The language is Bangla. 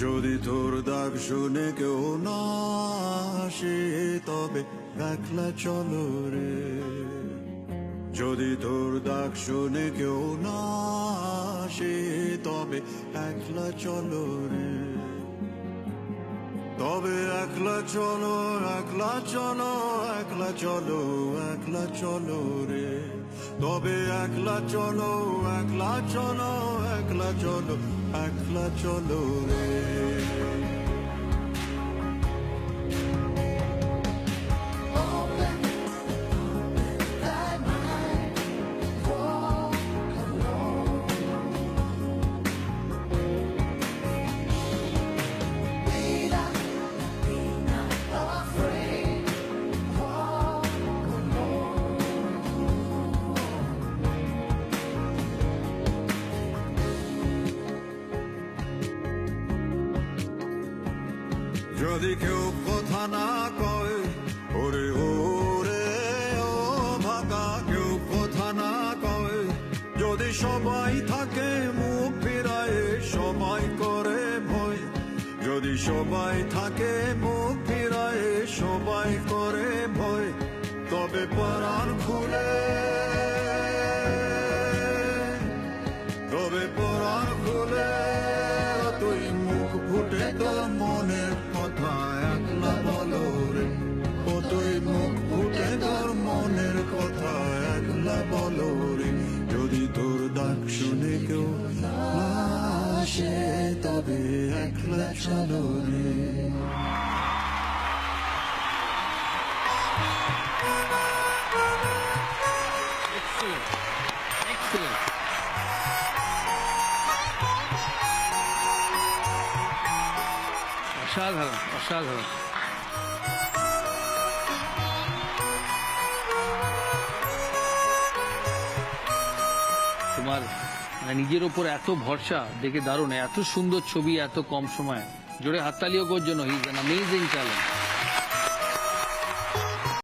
যদি তোর ডাক শুনে কেউ না আসে তবে একলা চলো রে। যদি তোর ডাক শুনে কেউ না আসে তবে একলা চলো রে। তবে একলা চলো, একলা চলো, একলা চলো, একলা চলো রে। তবে একলা চলো, একলা চলো, একলা চলো, একলা চলো রে। যদি কেউ কথা না কয় ওরে ওরে ও ভাগা, কেউ কথা না কয়, যদি সবাই থাকে মুখ ফিরায় সবাই করে ভয়। যদি সবাই থাকে মুখ ফিরায় সবাই করে ভয়, তবে পরাণ খুলে, তবে পরাণ খুলে তুই মুখ ফুটে তোর মনের কথা একলা বলো রে। ও তুই মুখ ফুটে তোর মনের কথা একলা বলো রে। যদি তোর ডাক শুনে কেউ না আসে তবে একলা চলো রে। অসাধারণ, অসাধারণ। তোমার নিজের ওপর এত ভরসা দেখে দারুণ, এত সুন্দর ছবি এত কম সময়ে। জোরে হাততালিও করার জন্য, he is an amazing talent.